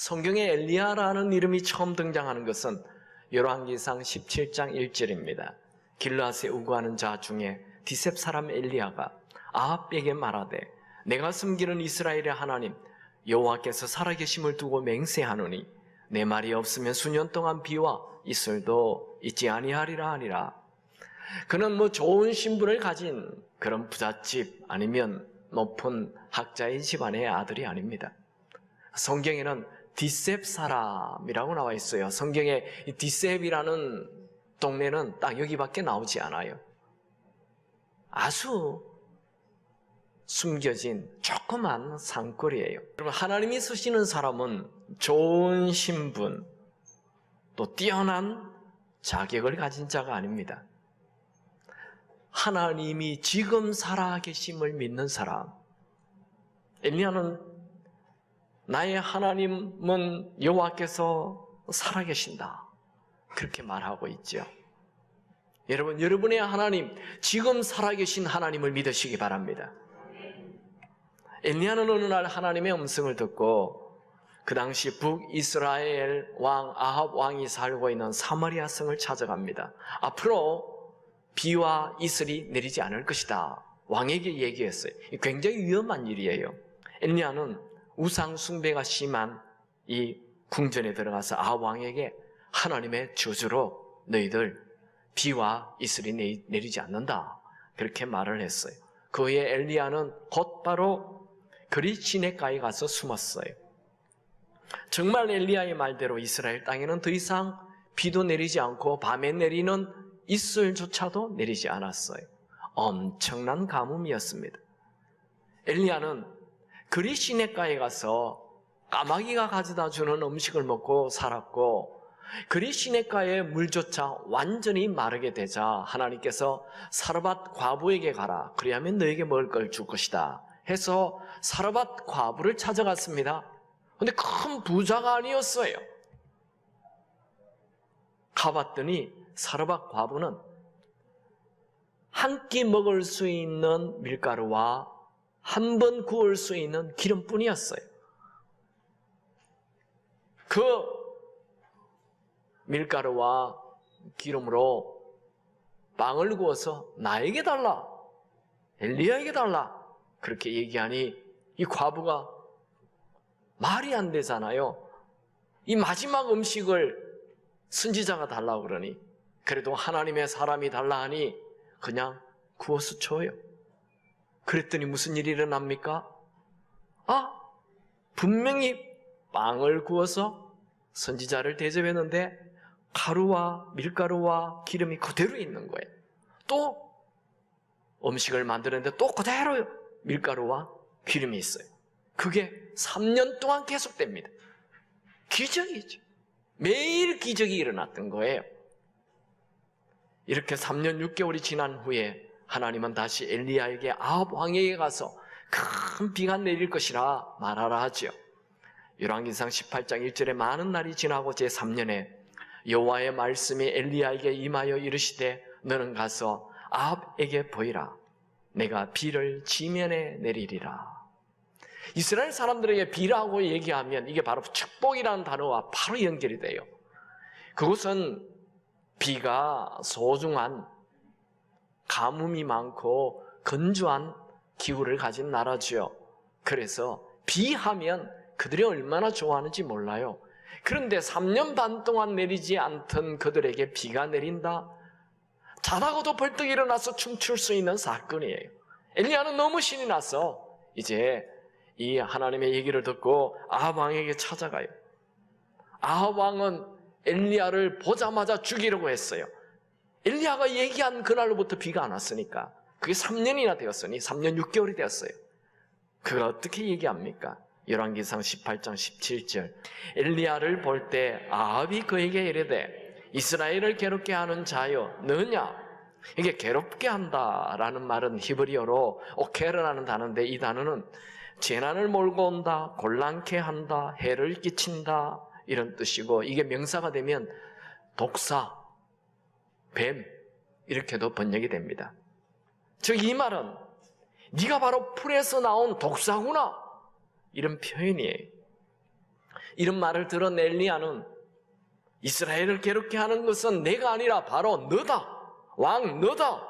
성경에 엘리야라는 이름이 처음 등장하는 것은 열왕기상 17장 1절입니다. 길르앗에 우거하는 자 중에 디셉 사람 엘리야가 아합에게 말하되 내가 섬기는 이스라엘의 하나님 여호와께서 살아계심을 두고 맹세하노니 내 말이 없으면 수년 동안 비와 이슬도 있지 아니하리라 하니라. 그는 좋은 신분을 가진 그런 부잣집 아니면 높은 학자의 집안의 아들이 아닙니다. 성경에는 디셉 사람이라고 나와 있어요. 성경에 이 디셉이라는 동네는 딱 여기밖에 나오지 않아요. 아주 숨겨진 조그만 산골이에요. 여러분, 하나님이 쓰시는 사람은 좋은 신분, 또 뛰어난 자격을 가진 자가 아닙니다. 하나님이 지금 살아계심을 믿는 사람. 엘리야는 나의 하나님은 여호와께서 살아계신다, 그렇게 말하고 있죠. 여러분, 여러분의 하나님, 지금 살아계신 하나님을 믿으시기 바랍니다. 엘리야는 어느 날 하나님의 음성을 듣고 그 당시 북이스라엘 왕 아합 왕이 살고 있는 사마리아 성을 찾아갑니다. 앞으로 비와 이슬이 내리지 않을 것이다, 왕에게 얘기했어요. 굉장히 위험한 일이에요. 엘리야는 우상 숭배가 심한 이 궁전에 들어가서 아합 왕에게 하나님의 저주로 너희들 비와 이슬이 내리지 않는다, 그렇게 말을 했어요. 그 후에 엘리야는 곧바로 그리 시내가에 가서 숨었어요. 정말 엘리야의 말대로 이스라엘 땅에는 더 이상 비도 내리지 않고 밤에 내리는 이슬조차도 내리지 않았어요. 엄청난 가뭄이었습니다. 엘리야는 그리 시내가에 가서 까마귀가 가져다 주는 음식을 먹고 살았고, 그리 시내가의 물조차 완전히 마르게 되자 하나님께서 사르밧 과부에게 가라, 그리하면 너에게 먹을 걸 줄 것이다 해서 사르밧 과부를 찾아갔습니다. 근데 큰 부자가 아니었어요. 가봤더니 사르밧 과부는 한 끼 먹을 수 있는 밀가루와 한 번 구울 수 있는 기름뿐이었어요. 그 밀가루와 기름으로 빵을 구워서 나에게 달라, 엘리야에게 달라, 그렇게 얘기하니 이 과부가 말이 안 되잖아요. 이 마지막 음식을 선지자가 달라고 그러니, 그래도 하나님의 사람이 달라 하니 그냥 구워서 줘요. 그랬더니 무슨 일이 일어납니까? 분명히 빵을 구워서 선지자를 대접했는데 가루와 밀가루와 기름이 그대로 있는 거예요. 또 음식을 만드는데 또 그대로 밀가루와 기름이 있어요. 그게 3년 동안 계속됩니다. 기적이죠. 매일 기적이 일어났던 거예요. 이렇게 3년 6개월이 지난 후에 하나님은 다시 엘리야에게 아합 왕에게 가서 큰 비가 내릴 것이라 말하라 하죠. 열왕기상 18장 1절에 많은 날이 지나고 제3년에 여호와의 말씀이 엘리야에게 임하여 이르시되 너는 가서 아합에게 보이라, 내가 비를 지면에 내리리라. 이스라엘 사람들에게 비라고 얘기하면 이게 바로 축복이라는 단어와 바로 연결이 돼요. 그것은 비가 소중한, 가뭄이 많고 건조한 기후를 가진 나라죠. 그래서 비하면 그들이 얼마나 좋아하는지 몰라요. 그런데 3년 반 동안 내리지 않던 그들에게 비가 내린다? 자다가도 벌떡 일어나서 춤출 수 있는 사건이에요. 엘리야는 너무 신이 나서 이제 이 하나님의 얘기를 듣고 아합 왕에게 찾아가요. 아합 왕은 엘리야를 보자마자 죽이려고 했어요. 엘리야가 얘기한 그날로부터 비가 안 왔으니까, 그게 3년이나 되었으니 3년 6개월이 되었어요. 그걸 어떻게 얘기합니까? 열왕기상 18장 17절 엘리야를 볼 때 아합이 그에게 이르되 이스라엘을 괴롭게 하는 자여 너냐? 이게 괴롭게 한다라는 말은 히브리어로 오케르라는 단어인데, 이 단어는 재난을 몰고 온다, 곤란케 한다, 해를 끼친다 이런 뜻이고, 이게 명사가 되면 독사, 뱀 이렇게도 번역이 됩니다. 즉 이 말은 네가 바로 풀에서 나온 독사구나, 이런 표현이에요. 이런 말을 들은 엘리야는 이스라엘을 괴롭게 하는 것은 내가 아니라 바로 너다. 왕 너다.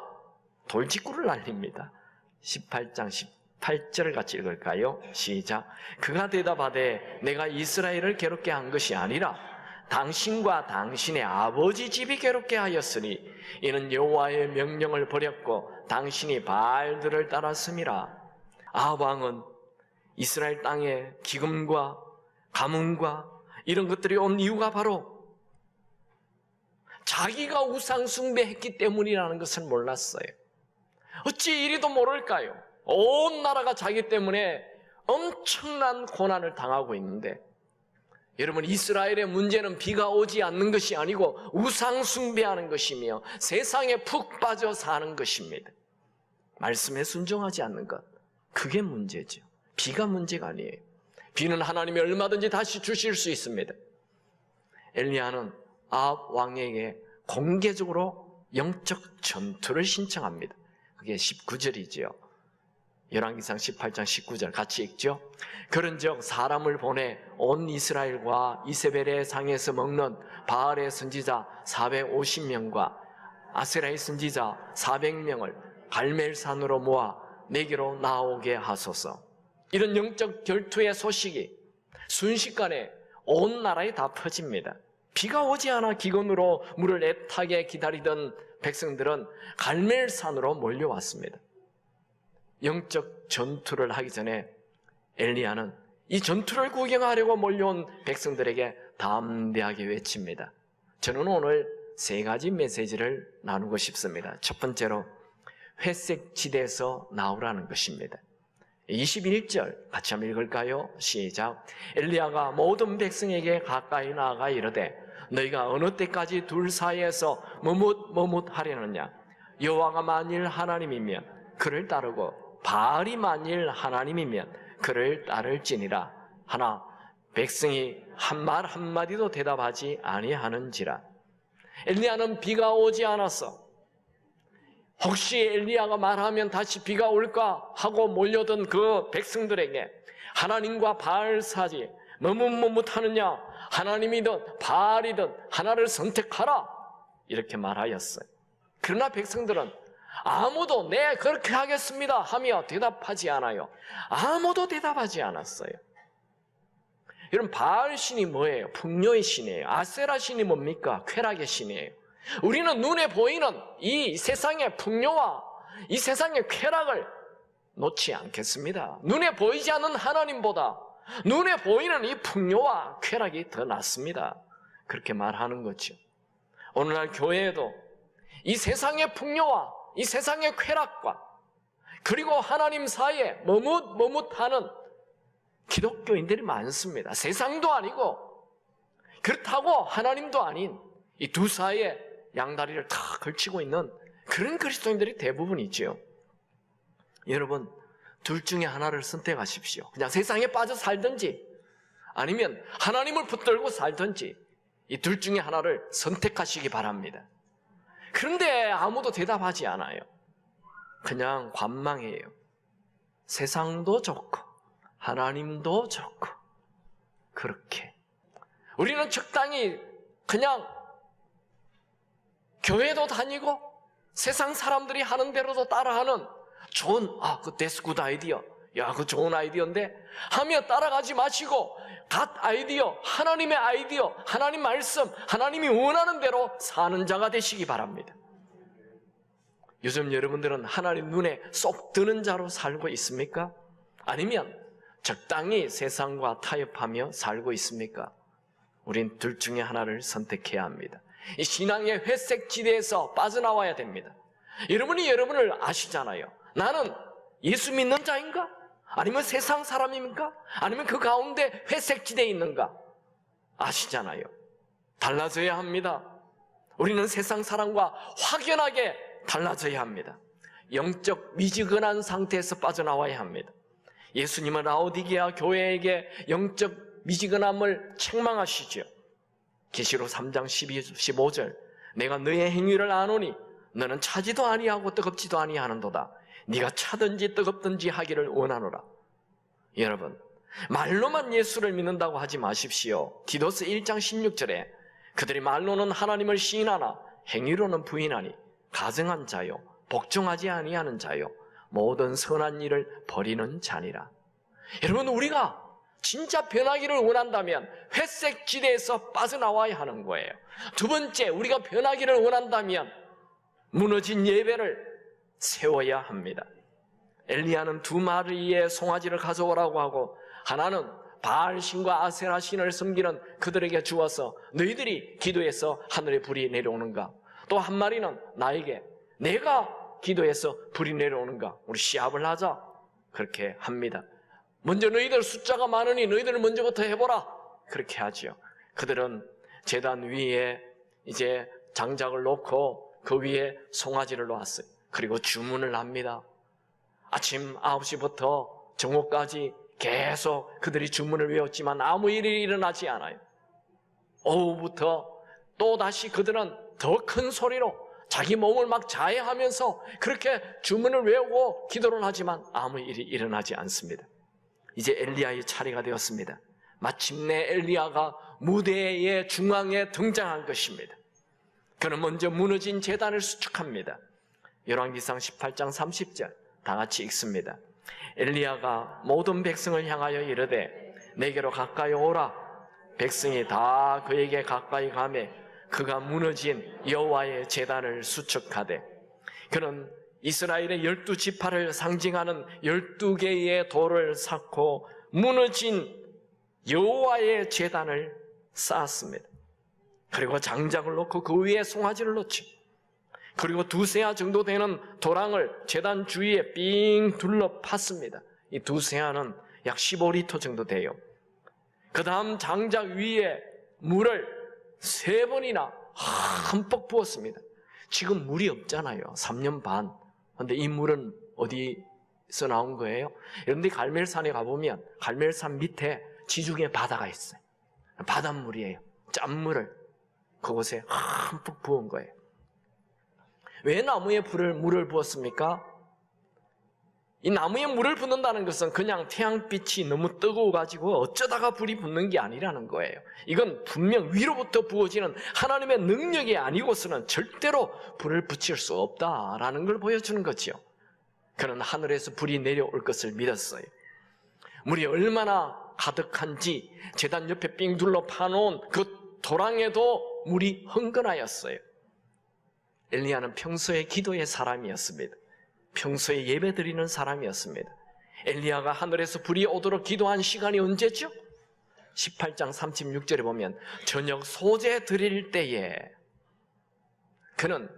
돌직구를 날립니다. 18장 18절을 같이 읽을까요? 시작. 그가 대답하되 내가 이스라엘을 괴롭게 한 것이 아니라 당신과 당신의 아버지 집이 괴롭게 하였으니 이는 여호와의 명령을 버렸고 당신이 바알들을 따랐음이라. 아합 왕은 이스라엘 땅에 기근과 가뭄과 이런 것들이 온 이유가 바로 자기가 우상 숭배했기 때문이라는 것을 몰랐어요. 어찌 이리도 모를까요? 온 나라가 자기 때문에 엄청난 고난을 당하고 있는데, 여러분, 이스라엘의 문제는 비가 오지 않는 것이 아니고 우상 숭배하는 것이며 세상에 푹 빠져 사는 것입니다. 말씀에 순종하지 않는 것, 그게 문제죠. 비가 문제가 아니에요. 비는 하나님이 얼마든지 다시 주실 수 있습니다. 엘리야는 아합 왕에게 공개적으로 영적 전투를 신청합니다. 그게 19절이지요. 열왕기상 18장 19절 같이 읽죠. 그런즉 사람을 보내 온 이스라엘과 이세벨의 상에서 먹는 바알의 선지자 450명과 아세라의 선지자 400명을 갈멜산으로 모아 내게로 나오게 하소서. 이런 영적 결투의 소식이 순식간에 온 나라에 다 퍼집니다. 비가 오지 않아 기근으로 물을 애타게 기다리던 백성들은 갈멜산으로 몰려왔습니다. 영적 전투를 하기 전에 엘리야는 이 전투를 구경하려고 몰려온 백성들에게 담대하게 외칩니다. 저는 오늘 세 가지 메시지를 나누고 싶습니다. 첫 번째로 회색 지대에서 나오라는 것입니다. 21절 같이 한번 읽을까요? 시작. 엘리야가 모든 백성에게 가까이 나아가 이르되 너희가 어느 때까지 둘 사이에서 머뭇하려느냐? 여호와가 만일 하나님이면 그를 따르고 바알이 만일 하나님이면 그를 따를지니라. 하나 백성이 한 말 한마디도 대답하지 아니하는지라. 엘리야는 비가 오지 않았어. 혹시 엘리야가 말하면 다시 비가 올까 하고 몰려든 그 백성들에게 하나님과 바알 사이에 머뭇하느냐, 하나님이든 바알이든 하나를 선택하라, 이렇게 말하였어요. 그러나 백성들은 아무도 네 그렇게 하겠습니다 하며 대답하지 않아요. 아무도 대답하지 않았어요. 여러분, 바알 신이 뭐예요? 풍요의 신이에요. 아세라 신이 뭡니까? 쾌락의 신이에요. 우리는 눈에 보이는 이 세상의 풍요와 이 세상의 쾌락을 놓지 않겠습니다. 눈에 보이지 않는 하나님보다 눈에 보이는 이 풍요와 쾌락이 더 낫습니다. 그렇게 말하는 거죠. 오늘날 교회에도 이 세상의 풍요와 이 세상의 쾌락과 그리고 하나님 사이에 머뭇하는 기독교인들이 많습니다. 세상도 아니고 그렇다고 하나님도 아닌 이 두 사이에 양다리를 다 걸치고 있는 그런 그리스도인들이 대부분이지요. 여러분, 둘 중에 하나를 선택하십시오. 그냥 세상에 빠져 살든지 아니면 하나님을 붙들고 살든지 이 둘 중에 하나를 선택하시기 바랍니다. 그런데 아무도 대답하지 않아요. 그냥 관망해요. 세상도 좋고 하나님도 좋고 그렇게 우리는 적당히 그냥 교회도 다니고 세상 사람들이 하는 대로도 따라하는 좋은, that's good idea. 야, 그 좋은 아이디어인데 하며 따라가지 마시고 갓 아이디어, 하나님의 아이디어, 하나님 말씀, 하나님이 원하는 대로 사는 자가 되시기 바랍니다. 요즘 여러분들은 하나님 눈에 쏙 드는 자로 살고 있습니까? 아니면 적당히 세상과 타협하며 살고 있습니까? 우린 둘 중에 하나를 선택해야 합니다. 이 신앙의 회색 지대에서 빠져나와야 됩니다. 여러분이 여러분을 아시잖아요. 나는 예수 믿는 자인가? 아니면 세상 사람입니까? 아니면 그 가운데 회색 지대에 있는가? 아시잖아요. 달라져야 합니다. 우리는 세상 사람과 확연하게 달라져야 합니다. 영적 미지근한 상태에서 빠져나와야 합니다. 예수님은 라오디게아 교회에게 영적 미지근함을 책망하시죠. 계시록 3장 12, 15절 내가 너의 행위를 아노니 너는 차지도 아니하고 뜨겁지도 아니하는도다. 네가 차든지 뜨겁든지 하기를 원하노라. 여러분, 말로만 예수를 믿는다고 하지 마십시오. 디도스 1장 16절에 그들이 말로는 하나님을 시인하나 행위로는 부인하니 가증한 자요 복종하지 아니하는 자요 모든 선한 일을 버리는 자니라. 여러분, 우리가 진짜 변하기를 원한다면 회색 지대에서 빠져나와야 하는 거예요. 두 번째, 우리가 변하기를 원한다면 무너진 예배를 세워야 합니다. 엘리야는 두 마리의 송아지를 가져오라고 하고 하나는 바알신과 아세라신을 섬기는 그들에게 주어서 너희들이 기도해서 하늘에 불이 내려오는가, 또 한 마리는 나에게 내가 기도해서 불이 내려오는가, 우리 시합을 하자, 그렇게 합니다. 먼저 너희들 숫자가 많으니 너희들 먼저부터 해보라, 그렇게 하죠. 그들은 제단 위에 이제 장작을 놓고 그 위에 송아지를 놓았어요. 그리고 주문을 합니다. 아침 9시부터 정오까지 계속 그들이 주문을 외웠지만 아무 일이 일어나지 않아요. 오후부터 또 다시 그들은 더 큰 소리로 자기 몸을 막 자해하면서 그렇게 주문을 외우고 기도를 하지만 아무 일이 일어나지 않습니다. 이제 엘리야의 차례가 되었습니다. 마침내 엘리야가 무대의 중앙에 등장한 것입니다. 그는 먼저 무너진 제단을 수축합니다. 열왕기상 18장 30절 다 같이 읽습니다. 엘리야가 모든 백성을 향하여 이르되 내게로 가까이 오라. 백성이 다 그에게 가까이 가매 그가 무너진 여호와의 제단을 수축하되, 그는 이스라엘의 12지파를 상징하는 12개의 돌을 쌓고 무너진 여호와의 제단을 쌓았습니다. 그리고 장작을 놓고 그 위에 송아지를 놓죠. 그리고 두세아 정도 되는 도랑을 제단 주위에 삥 둘러 팠습니다. 이 두세아는 약 15리터 정도 돼요. 그 다음 장작 위에 물을 3번이나 흠뻑 부었습니다. 지금 물이 없잖아요. 3년 반. 그런데 이 물은 어디서 나온 거예요? 여러분들이 갈멜산에 가보면 갈멜산 밑에 지중해 바다가 있어요. 바닷물이에요. 짠물을 그곳에 흠뻑 부은 거예요. 왜 나무에 물을 부었습니까? 이 나무에 물을 붓는다는 것은 그냥 태양빛이 너무 뜨거워가지고 어쩌다가 불이 붙는 게 아니라는 거예요. 이건 분명 위로부터 부어지는 하나님의 능력이 아니고서는 절대로 불을 붙일 수 없다라는 걸 보여주는 거죠. 그는 하늘에서 불이 내려올 것을 믿었어요. 물이 얼마나 가득한지 제단 옆에 삥 둘러 파놓은 그 도랑에도 물이 흥건하였어요. 엘리야는 평소에 기도의 사람이었습니다. 평소에 예배드리는 사람이었습니다. 엘리야가 하늘에서 불이 오도록 기도한 시간이 언제죠? 18장 36절에 보면 저녁 소재 드릴 때에, 그는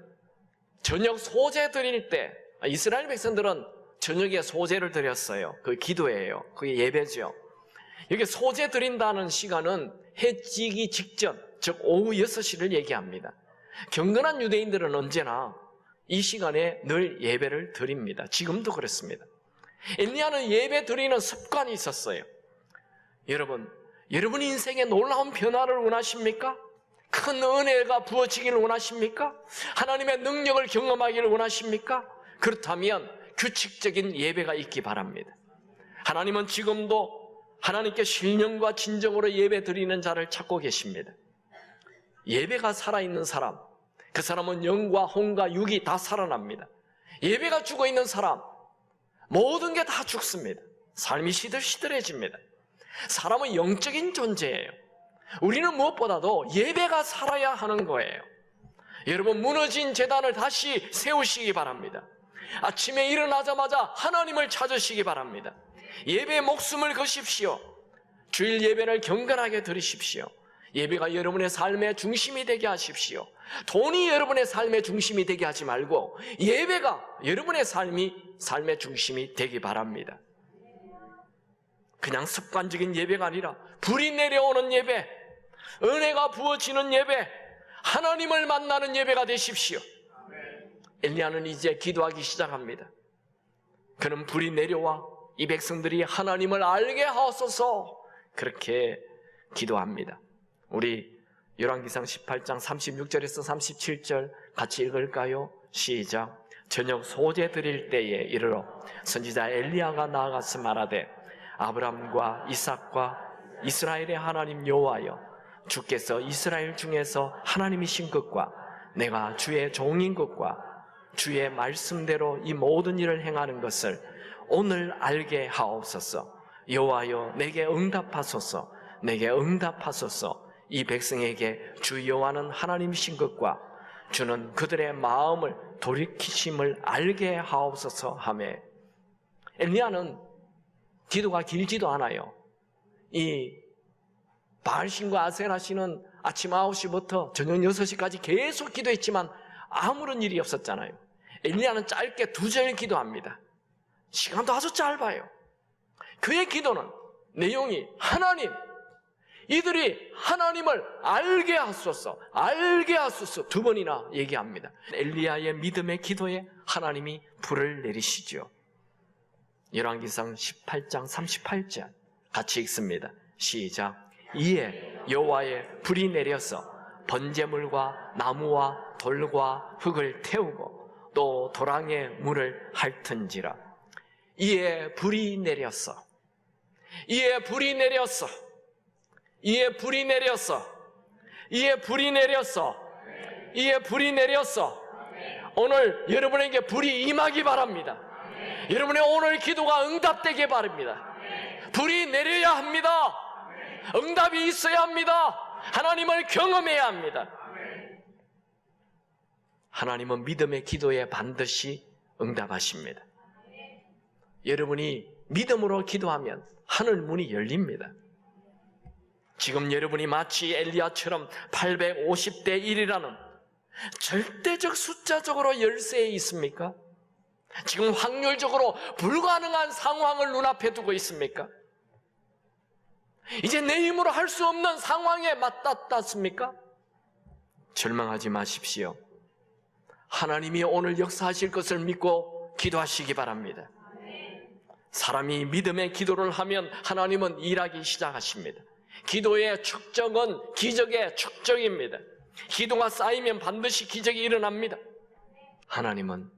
저녁 소재 드릴 때, 이스라엘 백성들은 저녁에 소재를 드렸어요. 그게 기도예요. 그게 예배죠. 여기 소재 드린다는 시간은 해 지기 직전, 즉 오후 6시를 얘기합니다. 경건한 유대인들은 언제나 이 시간에 늘 예배를 드립니다. 지금도 그렇습니다. 엘리야는 예배 드리는 습관이 있었어요. 여러분 인생에 놀라운 변화를 원하십니까? 큰 은혜가 부어지기를 원하십니까? 하나님의 능력을 경험하기를 원하십니까? 그렇다면 규칙적인 예배가 있기 바랍니다. 하나님은 지금도 하나님께 신령과 진정으로 예배 드리는 자를 찾고 계십니다. 예배가 살아있는 사람, 그 사람은 영과 혼과 육이 다 살아납니다. 예배가 죽어있는 사람, 모든 게 다 죽습니다. 삶이 시들시들해집니다. 사람은 영적인 존재예요. 우리는 무엇보다도 예배가 살아야 하는 거예요. 여러분, 무너진 제단을 다시 세우시기 바랍니다. 아침에 일어나자마자 하나님을 찾으시기 바랍니다. 예배에 목숨을 거십시오. 주일 예배를 경건하게 드리십시오. 예배가 여러분의 삶의 중심이 되게 하십시오. 돈이 여러분의 삶의 중심이 되게 하지 말고 예배가 여러분의 삶의 중심이 되기 바랍니다. 그냥 습관적인 예배가 아니라 불이 내려오는 예배, 은혜가 부어지는 예배, 하나님을 만나는 예배가 되십시오. 엘리야는 이제 기도하기 시작합니다. 그는 불이 내려와 이 백성들이 하나님을 알게 하옵소서, 그렇게 기도합니다. 우리 열왕기상 18장 36절에서 37절 같이 읽을까요? 시작. 저녁 소재 드릴 때에 이르러 선지자 엘리야가 나아가서 말하되 아브라함과 이삭과 이스라엘의 하나님 여호와여, 주께서 이스라엘 중에서 하나님이신 것과 내가 주의 종인 것과 주의 말씀대로 이 모든 일을 행하는 것을 오늘 알게 하옵소서. 여호와여, 내게 응답하소서. 내게 응답하소서. 이 백성에게 주 여호와는 하나님이신 것과 주는 그들의 마음을 돌이키심을 알게 하옵소서 하며, 엘리야는 기도가 길지도 않아요. 이 바알신과 아세라신은 아침 9시부터 저녁 6시까지 계속 기도했지만 아무런 일이 없었잖아요. 엘리야는 짧게 2절 기도합니다. 시간도 아주 짧아요. 그의 기도는 내용이 하나님, 이들이 하나님을 알게 하소서, 알게 하소서 2번이나 얘기합니다. 엘리야의 믿음의 기도에 하나님이 불을 내리시죠. 열왕기상 18장 38절 같이 읽습니다. 시작. 이에 여호와의 불이 내려서 번제물과 나무와 돌과 흙을 태우고 또 도랑에 물을 핥은지라. 이에 불이 내렸어. 이에 불이 내렸어. 이에 불이 내렸어. 이에 불이 내렸어. 이에 불이 내렸어. 오늘 여러분에게 불이 임하기 바랍니다. 여러분의 오늘 기도가 응답되게 바랍니다. 불이 내려야 합니다. 응답이 있어야 합니다. 하나님을 경험해야 합니다. 하나님은 믿음의 기도에 반드시 응답하십니다. 여러분이 믿음으로 기도하면 하늘 문이 열립니다. 지금 여러분이 마치 엘리야처럼 850대 1이라는 절대적 숫자적으로 열세에 있습니까? 지금 확률적으로 불가능한 상황을 눈앞에 두고 있습니까? 이제 내 힘으로 할 수 없는 상황에 맞닿았습니까? 절망하지 마십시오. 하나님이 오늘 역사하실 것을 믿고 기도하시기 바랍니다. 사람이 믿음의 기도를 하면 하나님은 일하기 시작하십니다. 기도의 축적은 기적의 축적입니다. 기도가 쌓이면 반드시 기적이 일어납니다. 하나님은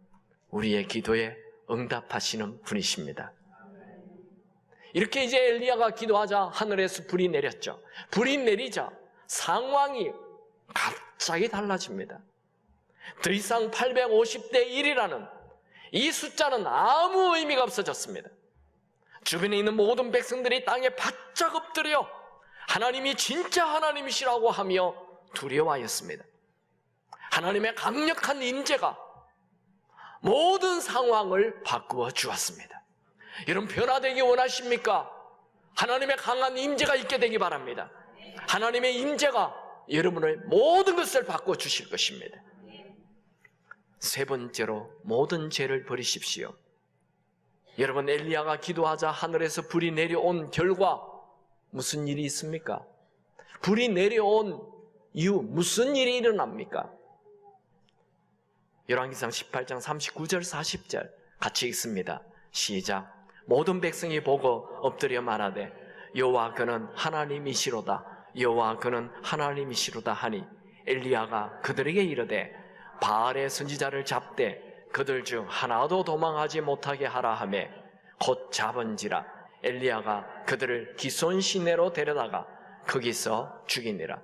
우리의 기도에 응답하시는 분이십니다. 이렇게 이제 엘리야가 기도하자 하늘에서 불이 내렸죠. 불이 내리자 상황이 갑자기 달라집니다. 더 이상 850대 1이라는 이 숫자는 아무 의미가 없어졌습니다. 주변에 있는 모든 백성들이 땅에 바짝 엎드려 하나님이 진짜 하나님이시라고 하며 두려워하였습니다. 하나님의 강력한 임재가 모든 상황을 바꾸어 주었습니다. 여러분 변화되기 원하십니까? 하나님의 강한 임재가 있게 되기 바랍니다. 하나님의 임재가 여러분의 모든 것을 바꾸어 주실 것입니다. 세 번째로 모든 죄를 버리십시오. 여러분 엘리야가 기도하자 하늘에서 불이 내려온 결과 무슨 일이 있습니까? 불이 내려온 이후 무슨 일이 일어납니까? 열왕기상 18장 39절 40절 같이 읽습니다. 시작. 모든 백성이 보고 엎드려 말하되 여호와 그는 하나님이시로다. 여호와 그는 하나님이시로다 하니 엘리야가 그들에게 이르되 바알의 선지자를 잡되 그들 중 하나도 도망하지 못하게 하라 하며 곧 잡은지라. 엘리야가 그들을 기손 시내로 데려다가 거기서 죽이니라.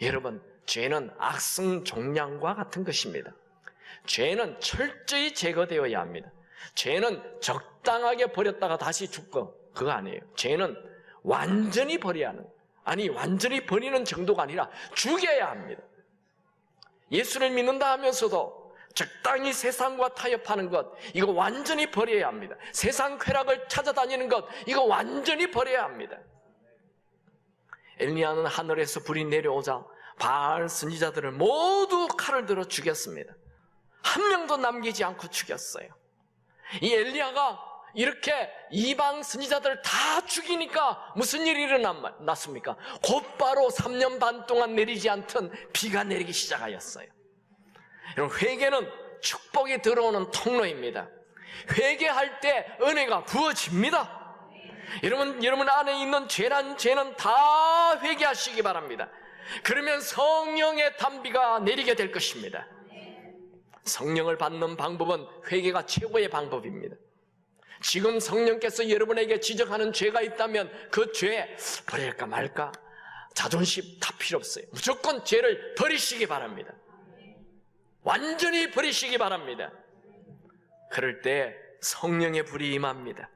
여러분 죄는 악성 종양과 같은 것입니다. 죄는 철저히 제거되어야 합니다. 죄는 적당하게 버렸다가 다시 죽고 그거 아니에요. 죄는 완전히 버려야 하는, 아니 완전히 버리는 정도가 아니라 죽여야 합니다. 예수를 믿는다 하면서도 적당히 세상과 타협하는 것, 이거 완전히 버려야 합니다. 세상 쾌락을 찾아다니는 것, 이거 완전히 버려야 합니다. 엘리야는 하늘에서 불이 내려오자 바알 선지자들을 모두 칼을 들어 죽였습니다. 한 명도 남기지 않고 죽였어요. 이 엘리야가 이렇게 이방 선지자들을 다 죽이니까 무슨 일이 일어났습니까? 곧바로 3년 반 동안 내리지 않던 비가 내리기 시작하였어요. 여러분 회개는 축복이 들어오는 통로입니다. 회개할 때 은혜가 부어집니다. 여러분 안에 있는 죄는 다 회개하시기 바랍니다. 그러면 성령의 단비가 내리게 될 것입니다. 성령을 받는 방법은 회개가 최고의 방법입니다. 지금 성령께서 여러분에게 지적하는 죄가 있다면 그 죄 버릴까 말까? 자존심 다 필요 없어요. 무조건 죄를 버리시기 바랍니다. 완전히 버리시기 바랍니다. 그럴 때 성령의 불이 임합니다.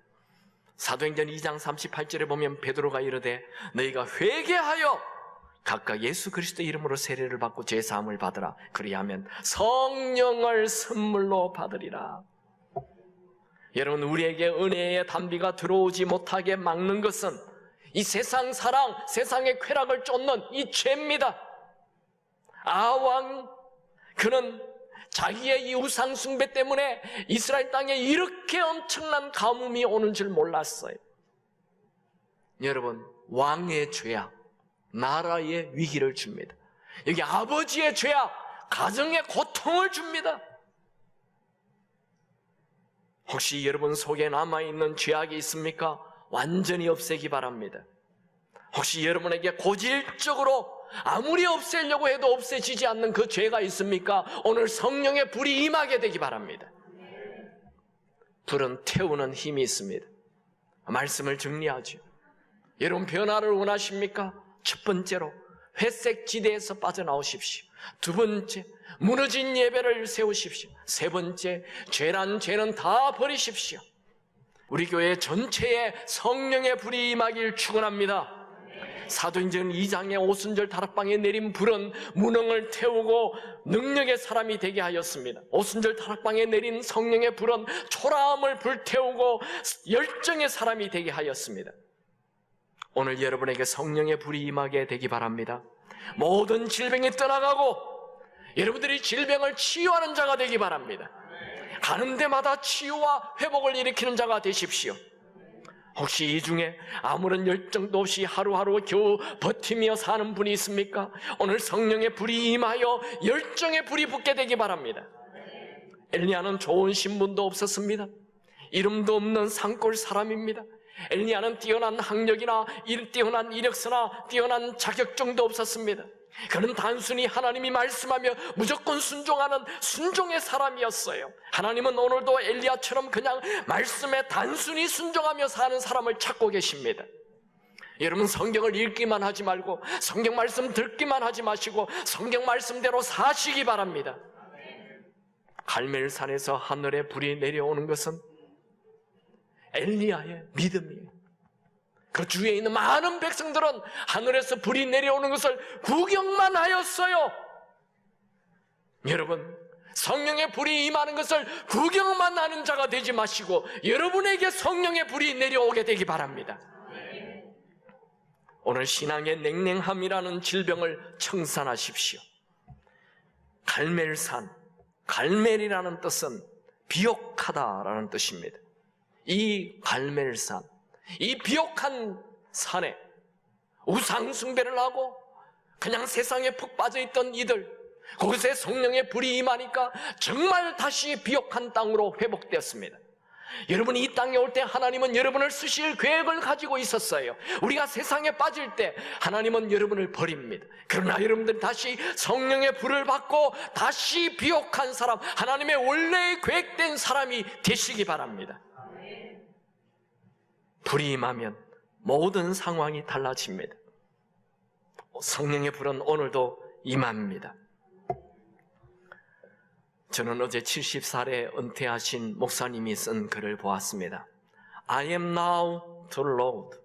사도행전 2장 38절에 보면 베드로가 이르되 너희가 회개하여 각각 예수 그리스도 이름으로 세례를 받고 죄사함을 받으라. 그리하면 성령을 선물로 받으리라. 여러분, 우리에게 은혜의 단비가 들어오지 못하게 막는 것은 이 세상 사랑, 세상의 쾌락을 쫓는 이 죄입니다. 아왕, 그는 자기의 이 우상 숭배 때문에 이스라엘 땅에 이렇게 엄청난 가뭄이 오는 줄 몰랐어요. 여러분, 왕의 죄악, 나라의 위기를 줍니다. 여기 아버지의 죄악, 가정의 고통을 줍니다. 혹시 여러분 속에 남아있는 죄악이 있습니까? 완전히 없애기 바랍니다. 혹시 여러분에게 고질적으로 아무리 없애려고 해도 없애지지 않는 그 죄가 있습니까? 오늘 성령의 불이 임하게 되기 바랍니다. 불은 태우는 힘이 있습니다. 말씀을 정리하죠. 여러분, 변화를 원하십니까? 첫 번째로 회색 지대에서 빠져나오십시오. 두 번째, 무너진 예배를 세우십시오. 세 번째, 죄란 죄는 다 버리십시오. 우리 교회 전체에 성령의 불이 임하길 축원합니다. 사도행전 2장의 오순절 다락방에 내린 불은 무능을 태우고 능력의 사람이 되게 하였습니다. 오순절 다락방에 내린 성령의 불은 초라함을 불태우고 열정의 사람이 되게 하였습니다. 오늘 여러분에게 성령의 불이 임하게 되기 바랍니다. 모든 질병이 떠나가고 여러분들이 질병을 치유하는 자가 되기 바랍니다. 가는 데마다 치유와 회복을 일으키는 자가 되십시오. 혹시 이 중에 아무런 열정도 없이 하루하루 겨우 버티며 사는 분이 있습니까? 오늘 성령의 불이 임하여 열정의 불이 붙게 되기 바랍니다. 엘리야는 좋은 신분도 없었습니다. 이름도 없는 산골 사람입니다. 엘리야는 뛰어난 학력이나 뛰어난 이력서나 뛰어난 자격증도 없었습니다. 그는 단순히 하나님이 말씀하며 무조건 순종하는 순종의 사람이었어요. 하나님은 오늘도 엘리야처럼 그냥 말씀에 단순히 순종하며 사는 사람을 찾고 계십니다. 여러분, 성경을 읽기만 하지 말고 성경 말씀 듣기만 하지 마시고 성경 말씀대로 사시기 바랍니다. 갈멜산에서 하늘에 불이 내려오는 것은 엘리야의 믿음이에요. 그 주위에 있는 많은 백성들은 하늘에서 불이 내려오는 것을 구경만 하였어요. 여러분, 성령의 불이 임하는 것을 구경만 하는 자가 되지 마시고 여러분에게 성령의 불이 내려오게 되기 바랍니다. 오늘 신앙의 냉랭함이라는 질병을 청산하십시오. 갈멜산, 갈멜이라는 뜻은 비옥하다라는 뜻입니다. 이 갈멜산, 이 비옥한 산에 우상 숭배를 하고 그냥 세상에 푹 빠져있던 이들, 거기서 성령의 불이 임하니까 정말 다시 비옥한 땅으로 회복되었습니다. 여러분이 이 땅에 올 때 하나님은 여러분을 쓰실 계획을 가지고 있었어요. 우리가 세상에 빠질 때 하나님은 여러분을 버립니다. 그러나 여러분들은 다시 성령의 불을 받고 다시 비옥한 사람, 하나님의 원래 계획된 사람이 되시기 바랍니다. 불이 임하면 모든 상황이 달라집니다. 성령의 불은 오늘도 임합니다. 저는 어제 70살에 은퇴하신 목사님이 쓴 글을 보았습니다. I am now the Lord.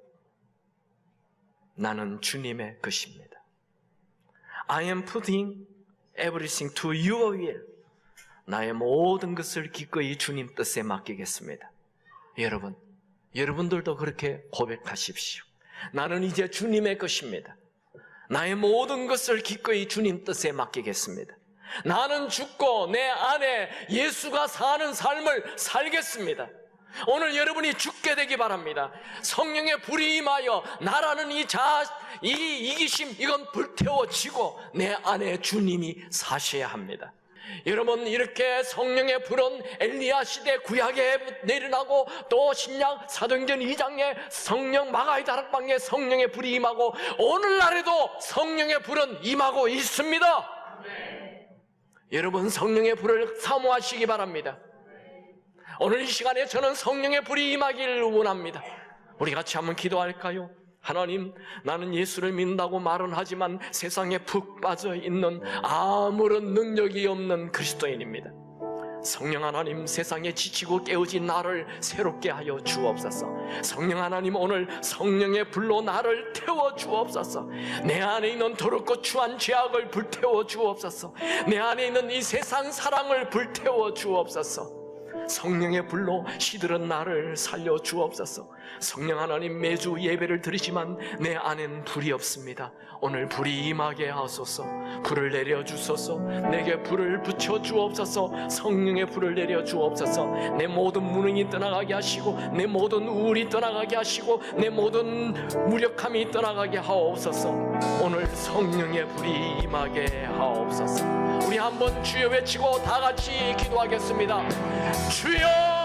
나는 주님의 것입니다. I am putting everything to your will. 나의 모든 것을 기꺼이 주님 뜻에 맡기겠습니다. 여러분들도 그렇게 고백하십시오. 나는 이제 주님의 것입니다. 나의 모든 것을 기꺼이 주님 뜻에 맡기겠습니다. 나는 죽고 내 안에 예수가 사는 삶을 살겠습니다. 오늘 여러분이 죽게 되기 바랍니다. 성령의 불이 임하여 나라는 이 이기심, 이건 불태워지고 내 안에 주님이 사셔야 합니다. 여러분, 이렇게 성령의 불은 엘리야 시대 구약에 내려나고 또 신약 사도행전 2장에 성령 마가의 다락방에 성령의 불이 임하고 오늘날에도 성령의 불은 임하고 있습니다. 여러분, 성령의 불을 사모하시기 바랍니다. 오늘 이 시간에 저는 성령의 불이 임하기를 원합니다. 우리 같이 한번 기도할까요? 하나님, 나는 예수를 믿는다고 말은 하지만 세상에 푹 빠져 있는 아무런 능력이 없는 그리스도인입니다. 성령 하나님, 세상에 지치고 깨어진 나를 새롭게 하여 주옵소서. 성령 하나님, 오늘 성령의 불로 나를 태워 주옵소서. 내 안에 있는 더럽고 추한 죄악을 불태워 주옵소서. 내 안에 있는 이 세상 사랑을 불태워 주옵소서. 성령의 불로 시들은 나를 살려 주옵소서. 성령 하나님, 매주 예배를 드리지만 내 안엔 불이 없습니다. 오늘 불이 임하게 하소서. 불을 내려 주소서. 내게 불을 붙여 주옵소서. 성령의 불을 내려 주옵소서. 내 모든 무능이 떠나가게 하시고, 내 모든 우울이 떠나가게 하시고, 내 모든 무력함이 떠나가게 하옵소서. 오늘 성령의 불이 임하게 하옵소서. 우리 한번 주여 외치고 다 같이 기도하겠습니다. 주여!